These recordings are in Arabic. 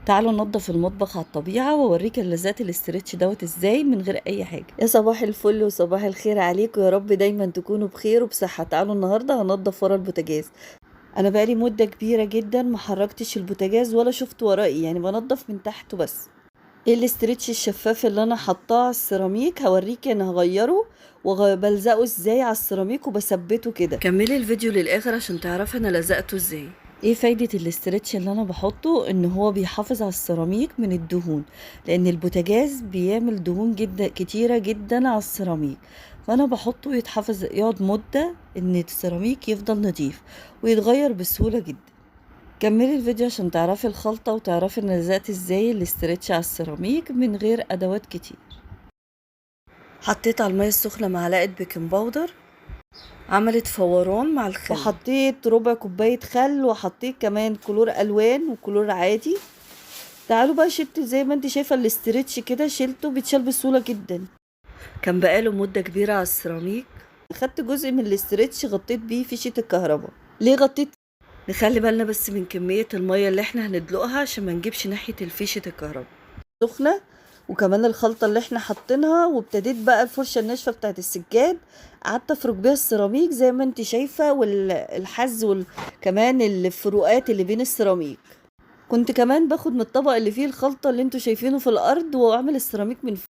تعالوا ننضف المطبخ على الطبيعة واوريك اللذات الاسترتش دوت ازاي من غير اي حاجة. يا صباح الفل وصباح الخير عليكم، يا رب دايما تكونوا بخير وبصحة. تعالوا النهاردة هنضف ورا البوتاجاز. انا بقالي مدة كبيرة جدا ما حركتش البوتاجاز ولا شفت ورائي، يعني بنضف من تحته بس. ايه الاسترتش الشفاف اللي انا حطاه على السيراميك؟ هوريكي انا هغيره وبلزقه ازاي على السيراميك وبثبته كده. كملي الفيديو للاخر عشان تعرفي انا لزقته ازاي. ايه فايدة الاسترتش اللي انا بحطه؟ ان هو بيحافظ على السيراميك من الدهون، لان البوتاجاز بيعمل دهون جدا كتيرة جدا على السيراميك، فانا بحطه يتحفظ يقعد مدة ان السيراميك يفضل نظيف ويتغير بسهولة جدا. كملي الفيديو عشان تعرفي الخلطة وتعرفي انا لزقت ازاي الاسترتش على السيراميك من غير ادوات كتير. حطيت على المية السخنة معلقة بيكنج باودر، عملت فوران مع الخل، وحطيت ربع كوباية خل، وحطيت كمان كلور الوان وكلور عادي. تعالوا بقى شلت زي ما انت شايفة الاسترتش كده، شلته بيتشال بسهولة جدا. كان بقاله مدة كبيرة على السيراميك. خدت جزء من الاسترتش غطيت بيه فيشة الكهرباء. ليه غطيت؟ نخلي بالنا بس من كمية المية اللي احنا هندلقها عشان ما نجيبش ناحية الفيشة الكهرباء سخنة، وكمان الخلطة اللي احنا حاطينها. وابتديت بقى الفرشة الناشفة بتاعت السجاد، قعدت افرك بيها السيراميك زي ما انت شايفة، والحز وكمان الفروقات اللي بين السيراميك. كنت كمان باخد من الطبق اللي فيه الخلطة اللي انتوا شايفينه في الارض واعمل السيراميك من فوق.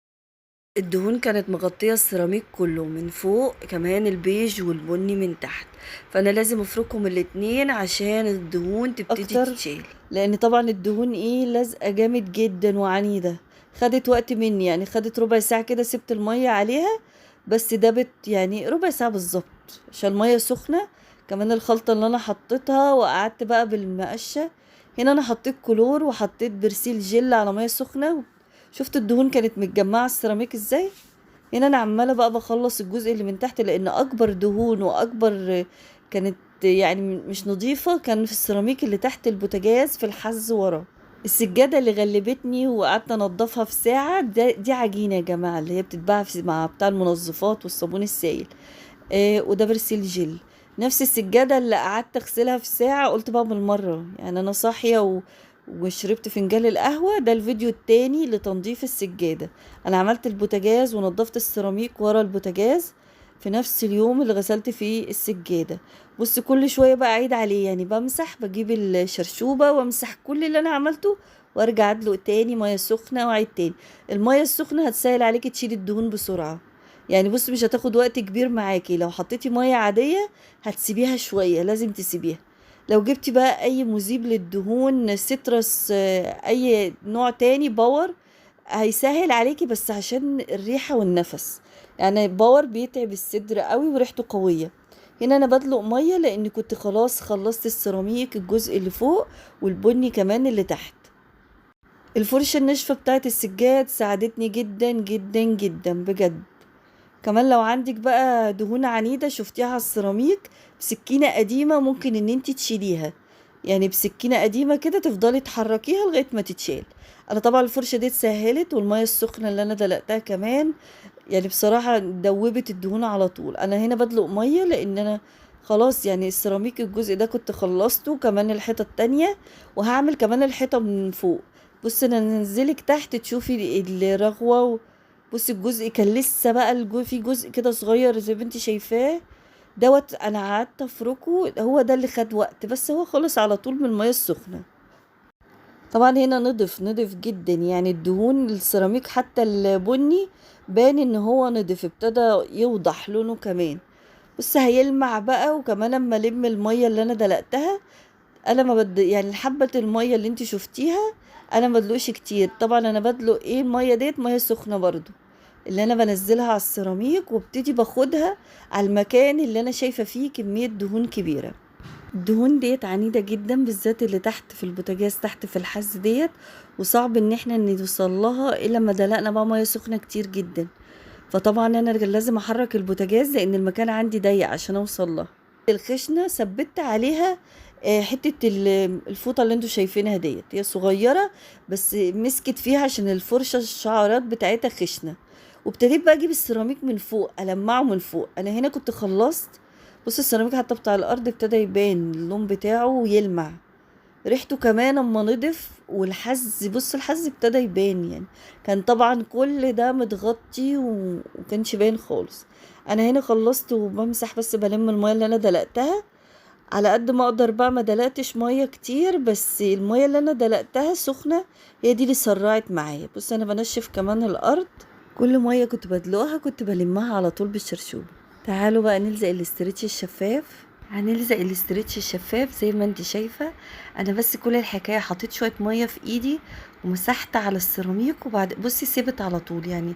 الدهون كانت مغطية السيراميك كله من فوق، كمان البيج والبني من تحت، فانا لازم افركهم الاتنين عشان الدهون تبتدي تتشال، لان طبعا الدهون لازقة جامد جدا وعنيدة. خدت وقت مني، يعني خدت ربع ساعة كده، سبت المية عليها بس دابت يعني ربع ساعة بالظبط عشان المية سخنة. كمان الخلطة اللي انا حطيتها وقعدت بقى بالمقشة. هنا انا حطيت كلور وحطيت برسيل جل على مية سخنة. شفت الدهون كانت متجمعة على السيراميك ازاي؟ هنا انا عمالة بقى بخلص الجزء اللي من تحت، لان اكبر دهون واكبر كانت يعني مش نظيفة كان في السيراميك اللي تحت البوتاجاز في الحز ورا. السجادة اللي غلبتني وقعدت انضفها في ساعة، دي عجينة يا جماعة اللي هي بتتباع مع بتاع المنظفات والصابون السائل. وده برسيل جل. نفس السجادة اللي قعدت اغسلها في ساعة، قلت بقى بالمرة يعني انا صاحية وشربت فنجان القهوة. ده الفيديو التاني لتنظيف السجادة. انا عملت البوتاجاز ونظفت السيراميك ورا البوتاجاز في نفس اليوم اللي غسلت فيه السجادة. بص كل شوية بقى اعيد عليه، يعني بمسح، بجيب الشرشوبة وامسح كل اللي انا عملته وارجع ادلق تاني مية سخنة واعيد تاني. المية السخنة هتسهل عليكي تشيل الدهون بسرعة. يعني بص مش هتاخد وقت كبير معاكي. لو حطيتي مية عادية هتسيبيها شوية، لازم تسيبيها. لو جبتي بقى اي مذيب للدهون، سيترس، اي نوع تاني، باور، هيسهل عليكي بس عشان الريحة والنفس. يعني باور بيتعب الصدر قوي وريحته قوية. هنا انا بدلق مية لان كنت خلاص خلصت السيراميك الجزء اللي فوق والبني كمان اللي تحت. الفرشة الناشفة بتاعت السجاد ساعدتني جدا جدا جدا بجد. كمان لو عندك بقى دهون عنيدة شفتيها على السيراميك، بسكينة قديمة ممكن ان انت تشيليها. يعني بسكينة قديمة كده تفضلي تحركيها لغاية ما تتشال. انا طبعا الفرشة دي اتسهلت، والمية السخنة اللي انا دلقتها كمان يعني بصراحة دوبت الدهون على طول. انا هنا بدلق مية لان انا خلاص يعني السيراميك الجزء ده كنت خلصته، كمان الحيطة التانية، وهعمل كمان الحيطة من فوق. بص انا ننزلك تحت تشوفي الرغوة. بصي الجزء كان لسه بقى في جزء كده صغير زي ما انت شايفاه دوت. انا قعدت افركه، هو ده اللي خد وقت، بس هو خلص على طول من المية السخنة. طبعا هنا نضف جدا، يعني الدهون السيراميك حتى البني بان ان هو نضف، ابتدى يوضح لونه كمان. بص هيلمع بقى. وكمان اما الم المية اللي انا دلقتها، انا ما يعني حبة المية اللي انت شفتيها انا ما بدلقش كتير. طبعا انا بدلق المية ديت مية سخنة برضو اللي انا بنزلها على السيراميك، وابتدي باخدها على المكان اللي انا شايفة فيه كمية دهون كبيرة. الدهون ديت عنيدة جدا، بالذات اللي تحت في البوتاجاز تحت في الحز ديت، وصعب ان احنا نوصل لها الا لما دلقنا بقى مية سخنة كتير جدا. فطبعا انا لازم احرك البوتاجاز لان المكان عندي ضيق عشان اوصل لها. الخشنة ثبت عليها حتة الفوطة اللي انتوا شايفينها ديت، هي صغيرة بس مسكت فيها عشان الفرشة الشعرات بتاعتها خشنة. وابتديت بقى اجيب السيراميك من فوق المعه من فوق. انا هنا كنت خلصت. بص السيراميك حتى بتاع الارض ابتدى يبان اللون بتاعه ويلمع. ريحته كمان اما نضف، والحز بص الحز ابتدى يبان يعني. كان طبعا كل ده متغطي وكانش باين خالص. انا هنا خلصت وبمسح، بس بلم المية اللي انا دلقتها على قد ما اقدر بقى. ما دلقتش مية كتير، بس المية اللي انا دلقتها سخنة، هي دي اللي سرعت معايا. بص انا بنشف كمان الارض. كل مية كنت بدلقها كنت بلمها على طول بالشرشوبة. تعالوا بقى نلزق الاسترتش الشفاف. هنلزق الاسترتش الشفاف زي ما انت شايفة. انا بس كل الحكاية حطيت شوية مية في ايدي ومسحت على السيراميك، وبعد بصي سيبت على طول يعني.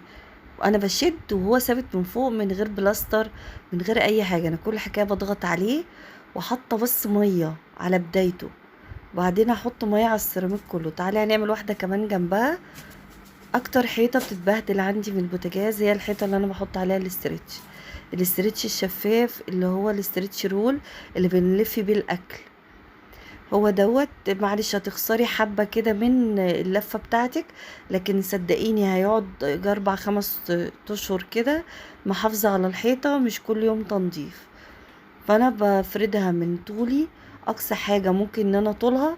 انا بشد وهو ثابت من فوق من غير بلاستر، من غير اي حاجة. انا كل الحكاية بضغط عليه وحاطة بس مية على بدايته، وبعدين هحط مية على السيراميك كله. تعالي هنعمل واحدة كمان جنبها. اكتر حيطة بتتبهدل عندي من البوتاجاز هي الحيطة اللي انا بحط عليها الاسترتش. الاسترتش الشفاف اللي هو الاسترتش رول اللي بنلف بيه الاكل. هو دوت. معلش هتخسري حبة كده من اللفة بتاعتك، لكن صدقيني هيقعد 4 5 اشهر كده محافظة على الحيطة، مش كل يوم تنظيف. فانا بفردها من طولي، اقصى حاجة ممكن ان انا طولها.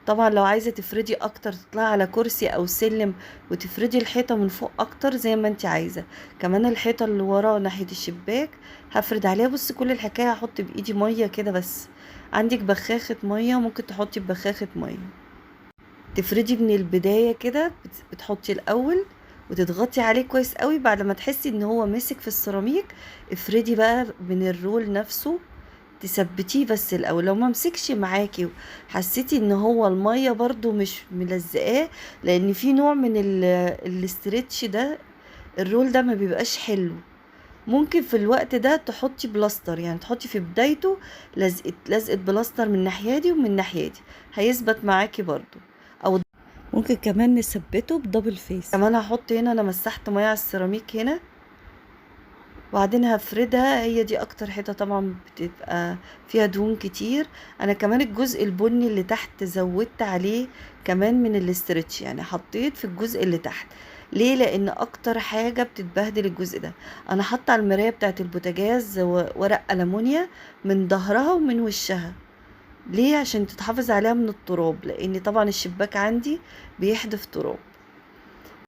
طبعا لو عايزة تفردي اكتر تطلعي على كرسي او سلم وتفردي الحيطة من فوق اكتر زي ما انت عايزة. كمان الحيطة اللي ورا ناحية الشباك هفرد عليها. بص كل الحكاية هحط بايدي مية كده بس. عندك بخاخة مية ممكن تحطي ببخاخة مية. تفردي من البداية كده، بتحطي الاول وتضغطي عليه كويس قوي. بعد ما تحسي ان هو مسك في السيراميك افردي بقى من الرول نفسه، تثبتيه بس الاول. لو ما مسكش معاكي حسيتي ان هو المية برضو مش ملزقاه، لان في نوع من الاسترتش ده، الرول ده ما بيبقاش حلو. ممكن في الوقت ده تحطي بلاستر، يعني تحطي في بدايته لزقة بلاستر من ناحية دي ومن ناحية دي، هيثبت معاكي برضو. او ممكن كمان نثبته بدبل فيس. كمان هحط هنا، انا مسحت ميه على السيراميك هنا، وبعدين هفردها. هي دي اكتر حته طبعا بتبقى فيها دهون كتير. انا كمان الجزء البني اللي تحت زودت عليه كمان من الاسترتش، يعني حطيت في الجزء اللي تحت. ليه؟ لان اكتر حاجه بتتبهدل الجزء ده. انا حاطه على المرايه بتاعه البوتاجاز ورق ألمونيا من ظهرها ومن وشها. ليه؟ عشان تتحافظ عليها من التراب، لان طبعا الشباك عندي بيحدف تراب.